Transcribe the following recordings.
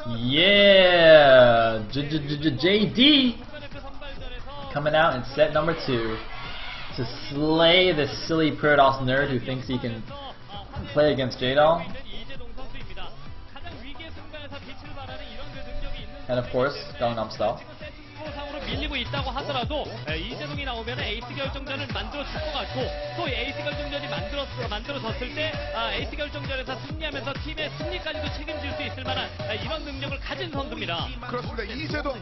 Yeah, JD coming out in set number 2 to slay this silly Protoss nerd who thinks he can play against Jaedong. And of course, Gangnam Style. 밀리고 있다고 하더라도 이재동이 나오면 에이스 결정전을 만들어줄 것 같고 또 에이스 결정전이 만들어졌을 때 에이스 결정전에서 승리하면서 팀의 승리까지도 책임질 수 있을 만한 이런 능력을 가진 선수입니다. 그렇습니다. 이재동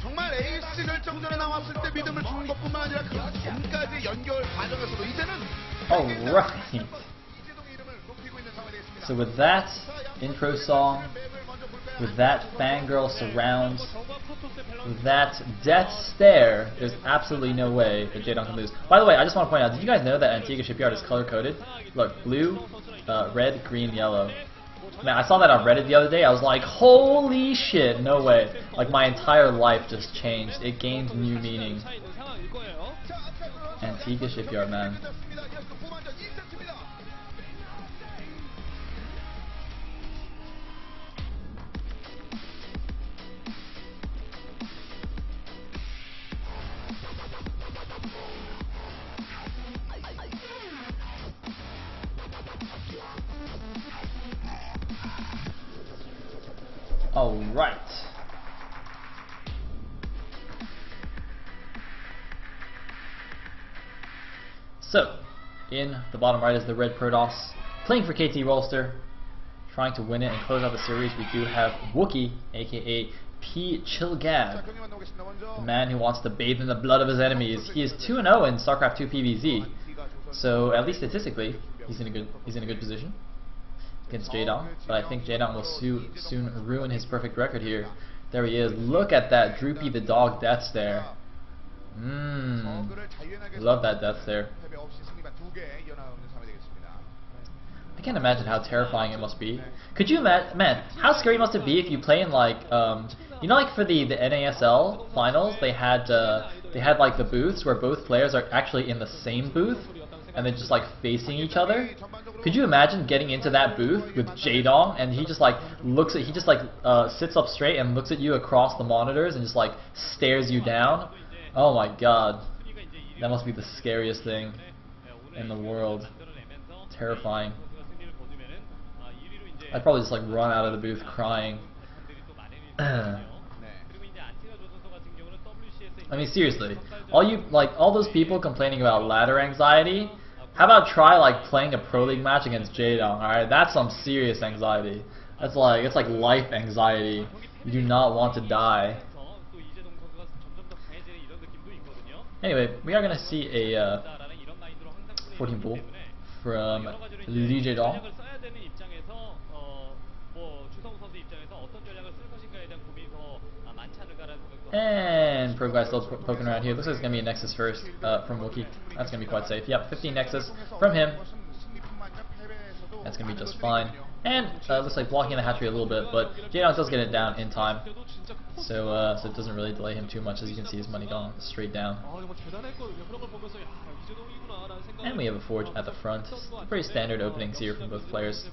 정말 에이스 결정전에 나왔을 때 믿음을 주는 것뿐만 아니라 그 전까지 연결 과정에서도 이제는 Alright. So with that intro song, with that fangirl surround, with that death stare, there's absolutely no way that Jaedong can lose. By the way, I just want to point out, did you guys know that Antigua Shipyard is color-coded? Look, blue, red, green, yellow. Man, I saw that on Reddit the other day. I was like, holy shit, no way. Like, my entire life just changed. It gained new meaning. Antigua Shipyard, man. All right. So, in the bottom right is the red Protoss playing for KT Rolster, trying to win it and close out the series. We do have Wooki, aka P. Chilgab, the man who wants to bathe in the blood of his enemies. He is 2-0 in StarCraft 2 PvZ, so at least statistically, he's in a good position against Jaedong, but I think Jaedong will soon ruin his perfect record here. There he is. Look at that Droopy the dog death stare. Love that death stare. I can't imagine how terrifying it must be. Could you imagine, man, how scary must it be if you play in like, you know, like for the NASL finals, they had like the booths where both players are actually in the same booth and they're just like facing each other. Could you imagine getting into that booth with Jaedong and he just like sits up straight and looks at you across the monitors and just like stares you down? Oh my god. That must be the scariest thing in the world. Terrifying. I'd probably just like run out of the booth crying. I mean, seriously, all those people complaining about ladder anxiety, how about try like playing a pro league match against Jaedong? Alright, that's some serious anxiety. It's like life anxiety. You do not want to die. Anyway, we are gonna see a 14 pool from Lee Jaedong. And Pro Guy's still poking around here. Looks like it's going to be a Nexus first from Wooki. That's going to be quite safe. Yep, 15 Nexus from him. That's going to be just fine. And looks like blocking the hatchery a little bit, but Jaedong does get it down in time. So it doesn't really delay him too much. As you can see, his money gone straight down. And we have a Forge at the front. Pretty standard openings here from both players.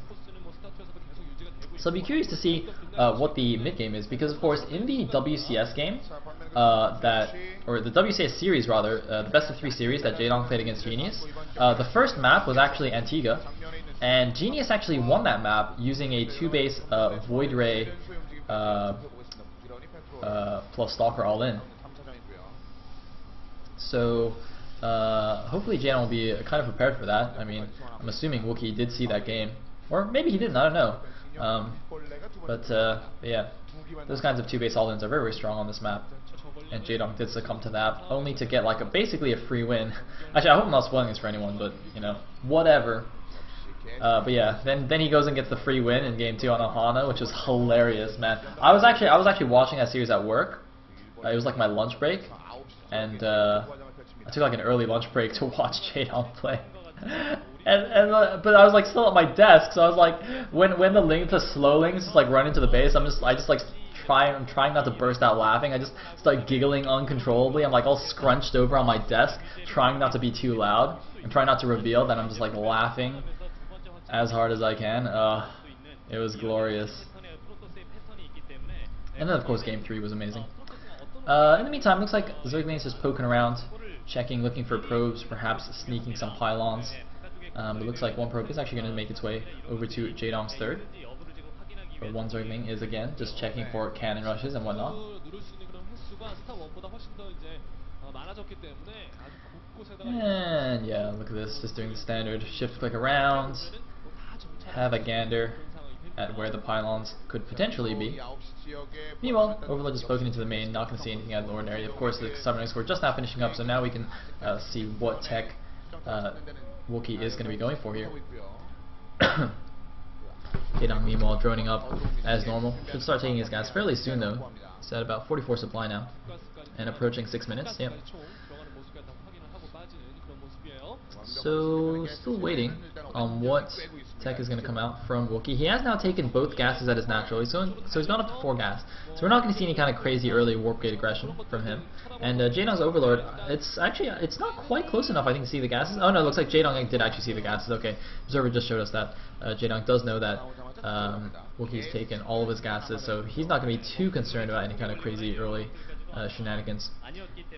So I'll be curious to see what the mid game is, because of course in the WCS game, or the WCS series rather, the best of 3 series that Jaedong played against Genius, the first map was actually Antigua, and Genius actually won that map using a 2-base Void Ray plus Stalker all in. So hopefully Jaedong will be kind of prepared for that. I mean, I'm assuming Wooki did see that game, or maybe he didn't. I don't know. But yeah, those kinds of 2-base all-ins are very, very strong on this map, and Jaedong did succumb to that, only to get like basically a free win. Actually, I hope I'm not spoiling this for anyone, but you know, whatever. But yeah, then he goes and gets the free win in game 2 on Ohana, which was hilarious, man. I was actually watching that series at work. It was like my lunch break, and I took like an early lunch break to watch Jaedong play. But I was like still at my desk, so I was like, when the link to slowlings just like run into the base, I'm trying not to burst out laughing. I just start giggling uncontrollably. I'm like all scrunched over on my desk, trying not to be too loud and trying not to reveal that I'm just like laughing as hard as I can. It was glorious. And then of course game 3 was amazing. In the meantime, looks like Zergling's just poking around, checking, looking for probes, perhaps sneaking some pylons. But looks like one probe is actually going to make its way over to Jaedong's third. But one Zergling is again just checking for cannon rushes and whatnot. And yeah, look at this, just doing the standard shift click around, have a gander at where the pylons could potentially be. Meanwhile, Overlord just poking into the main, not going to see anything out of the ordinary. Of course, the summoning score just now finishing up, so now we can see what tech Wooki is going to be going for here. Jaedong meanwhile droning up as normal. Should start taking his gas fairly soon though. It's at about 44 supply now. And approaching 6 minutes, yep. So, still waiting on what tech is going to come out from Wooki. He has now taken both gases at his natural, so he's gone up to 4 gas. So we're not going to see any kind of crazy early warp gate aggression from him. And Jaedong's Overlord, it's not quite close enough I think to see the gases. Oh no, it looks like Jaedong did actually see the gases. Okay, Observer just showed us that. Jaedong does know that Wookie's taken all of his gases, so he's not going to be too concerned about any kind of crazy early shenanigans.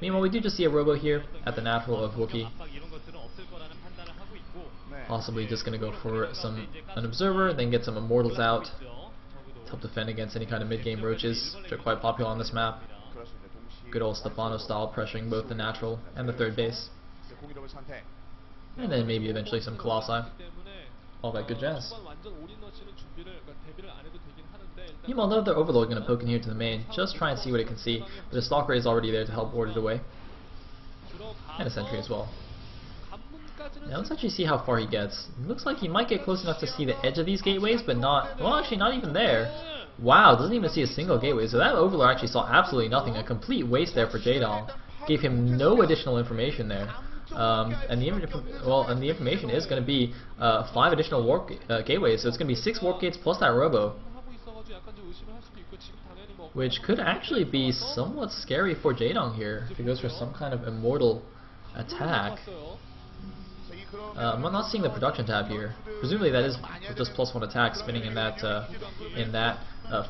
Meanwhile, we do just see a robo here at the natural of Wooki. Possibly just going to go for an observer, then get some immortals out to help defend against any kind of mid-game roaches, which are quite popular on this map. Good old Stefano style, pressuring both the natural and the third base. And then maybe eventually some Colossi. All that good jazz. Meanwhile, another Overlord going to poke in here to the main, just try and see what it can see, but the Stalker is already there to help ward it away. And a sentry as well. Now let's actually see how far he gets. It looks like he might get close enough to see the edge of these gateways, but not, well actually not even there. Wow, doesn't even see a single gateway, so that Overlord actually saw absolutely nothing, a complete waste there for Jaedong. Gave him no additional information there. And the information is going to be 5 additional warp gateways, so it's going to be 6 warp gates plus that robo, which could actually be somewhat scary for Jaedong here if he goes for some kind of immortal attack. I'm not seeing the production tab here. Presumably that is just +1 attack spinning in that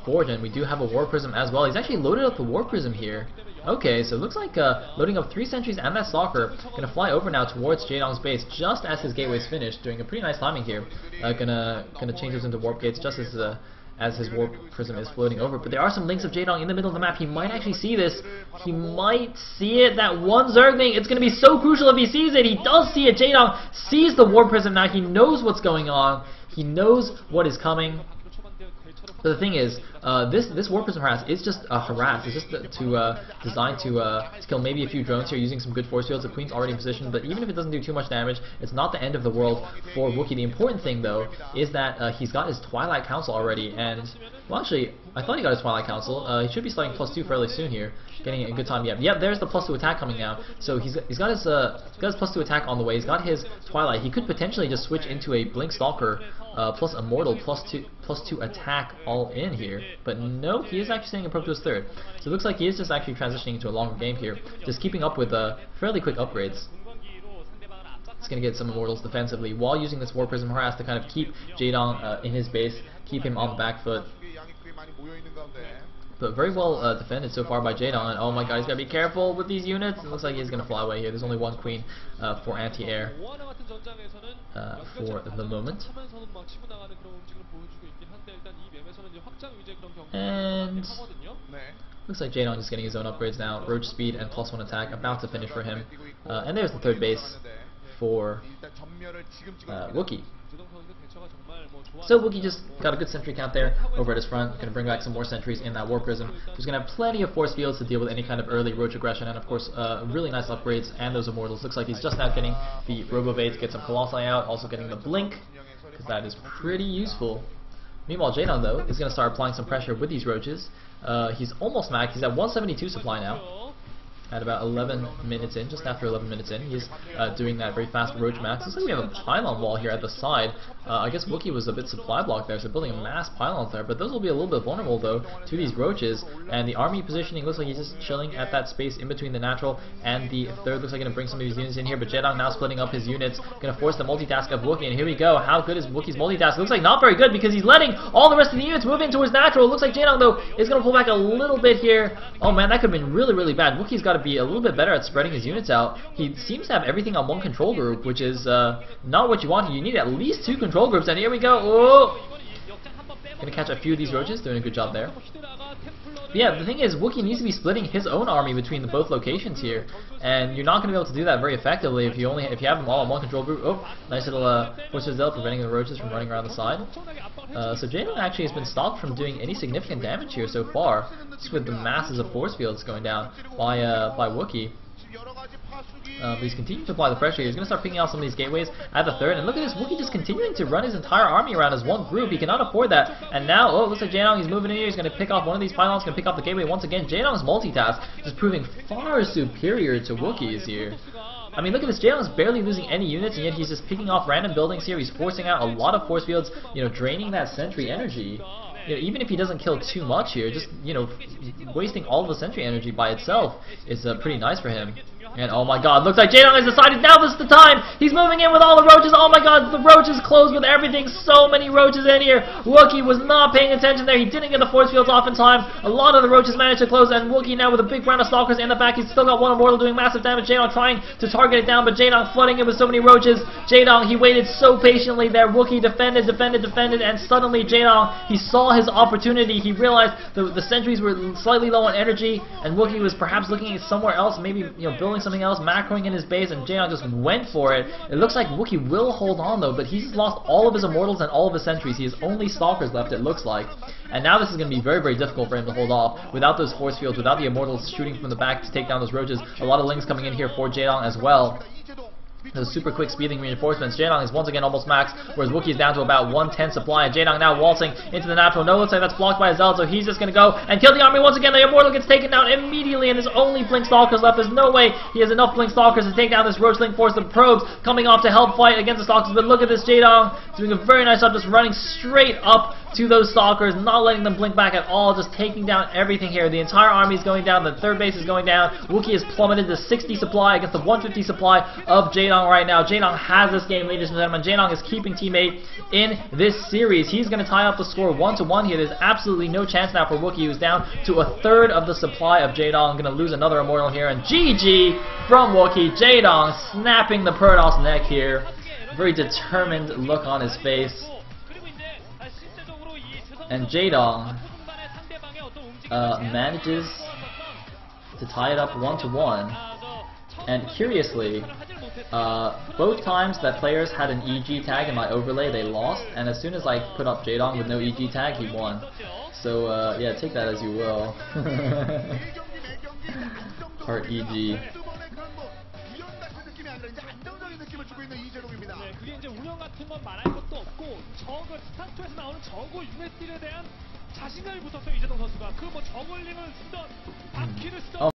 forge, and we do have a War Prism as well. He's actually loaded up the War Prism here. Okay, so it looks like loading up 3 sentries and that Stalker, gonna fly over now towards Jaedong's base just as his gateway's finished, doing a pretty nice timing here. Gonna change those into warp gates just as his Warp Prism is floating over. But there are some links of Jaedong in the middle of the map. He might actually see this. He might see it. That one Zergling, it's going to be so crucial if he sees it. He does see it. Jaedong sees the Warp Prism now. He knows what's going on. He knows what is coming. But the thing is, this Warp Prism harass is just a harass. It's just designed to kill maybe a few drones here using some good force fields. The Queen's already in position, but even if it doesn't do too much damage, it's not the end of the world for Wooki. The important thing, though, is that he's got his Twilight Council already, and, well, actually, I thought he got his Twilight Council. He should be starting +2 fairly soon here, getting it in good time. Yep, there's the +2 attack coming now. So he's got his +2 attack on the way. He's got his Twilight. He could potentially just switch into a Blink Stalker plus Immortal +2 attack all in here. But no, he is actually staying in probe to his third. So it looks like he is just actually transitioning into a longer game here, just keeping up with fairly quick upgrades. He's going to get some Immortals defensively while using this War Prism harass to kind of keep Jaedong in his base, keep him on the back foot. But very well defended so far by Jaedong, and oh my god, he's got to be careful with these units. It looks like he's going to fly away here. There's only one Queen for anti-air for the moment. And looks like Jaedong is getting his own upgrades now. Roach speed and +1 attack about to finish for him. And there's the third base for Wooki. So Wooki just got a good sentry count there over at his front. Going to bring back some more sentries in that War Prism. He's going to have plenty of force fields to deal with any kind of early roach aggression, and of course really nice upgrades and those Immortals. Looks like he's just now getting the Robo-Bait to get some Colossi out, also getting the Blink, because that is pretty useful. Meanwhile, Jaedong, though, is going to start applying some pressure with these roaches. He's almost maxed. He's at 172 supply now. at about 11 minutes in, just after 11 minutes in. He's doing that very fast roach max. Looks like we have a pylon wall here at the side. I guess Wooki was a bit supply blocked there, so building a mass pylons there, but those will be a little bit vulnerable though to these roaches, and the army positioning looks like he's just chilling at that space in between the natural and the third. Looks like going to bring some of his units in here, but Jaedong now splitting up his units, going to force the multitask of Wooki, and here we go. How good is Wookie's multitask? Looks like not very good because he's letting all the rest of the units move in towards natural. It looks like Jaedong though is going to pull back a little bit here. Oh man, that could have been really, really bad. Wookie's got to be a little bit better at spreading his units out. He seems to have everything on one control group, which is not what you want. You need at least 2 control groups, and here we go. Oh! Gonna catch a few of these roaches, doing a good job there. But yeah, the thing is, Wooki needs to be splitting his own army between the both locations here, and you're not going to be able to do that very effectively if you have them all in one control group. Oh, nice little push there, preventing the roaches from running around the side. So Jaedong actually has been stopped from doing any significant damage here so far, just with the masses of force fields going down by Wooki. But he's continuing to apply the pressure. He's going to start picking out some of these gateways at the third. And look at this, Wooki just continuing to run his entire army around as one group. He cannot afford that. And now, oh, it looks like Jaedong, he's moving in here. He's going to pick off one of these pylons, going to pick off the gateway once again. Jaedong's multitask is proving far superior to Wookie's here. I mean, look at this, Jaedong's barely losing any units, and yet he's just picking off random buildings here. He's forcing out a lot of force fields, you know, draining that sentry energy. You know, even if he doesn't kill too much here, just, you know, wasting all of the sentry energy by itself is pretty nice for him. And oh my god, looks like Jaedong has decided now this is the time! He's moving in with all the roaches! Oh my god, the roaches closed with everything! So many roaches in here! Wooki was not paying attention there, he didn't get the force fields off in time. A lot of the roaches managed to close, and Wooki now with a big round of stalkers in the back. He's still got one immortal doing massive damage. Jaedong trying to target it down, but Jaedong flooding it with so many roaches. Jaedong, he waited so patiently there. Wooki defended, and suddenly Jaedong, he saw his opportunity. He realized the sentries were slightly low on energy, and Wooki was perhaps looking at somewhere else, maybe, you know, building something else, macroing in his base, and Jaedong just went for it. It looks like Wooki will hold on though, but he's lost all of his immortals and all of his sentries. He has only stalkers left, it looks like. And now this is going to be very, very difficult for him to hold off without those force fields, without the immortals shooting from the back to take down those roaches. A lot of lings coming in here for Jaedong as well. Those super quick speeding reinforcements. Jaedong is once again almost max, whereas Wooki is down to about 110 supply, and Jaedong now waltzing into the natural. No, looks like that's blocked by a Zealot, so he's just going to go and kill the army once again. The immortal gets taken down immediately, and there's only Blink Stalkers left. There's no way he has enough Blink Stalkers to take down this Roachling force. The probes coming off to help fight against the Stalkers, but look at this Jaedong doing a very nice job just running straight up to those Stalkers, not letting them blink back at all, just taking down everything here. The entire army is going down, the third base is going down. Wooki is plummeted to 60 supply against the 150 supply of Jaedong right now. Jaedong has this game, ladies and gentlemen. Jaedong is keeping Team 8 in this series. He's going to tie up the score 1-1 here. There's absolutely no chance now for Wooki, who's down to a third of the supply of Jaedong. Going to lose another immortal here, and GG from Wooki. Jaedong snapping the Protoss neck here. Very determined look on his face. And Jaedong manages to tie it up 1-1. And curiously, both times that players had an EG tag in my overlay, they lost. And as soon as I put up Jaedong with no EG tag, he won. So yeah, take that as you will. Heart EG. 그게 이제 운영 같은 건 말할 것도 없고 저거 스타트에서 나오는 저거 USD에 대한 자신감이 붙었어요 이재동 선수가. 그 뭐 저글링을 쓰던 바퀴를 쓰던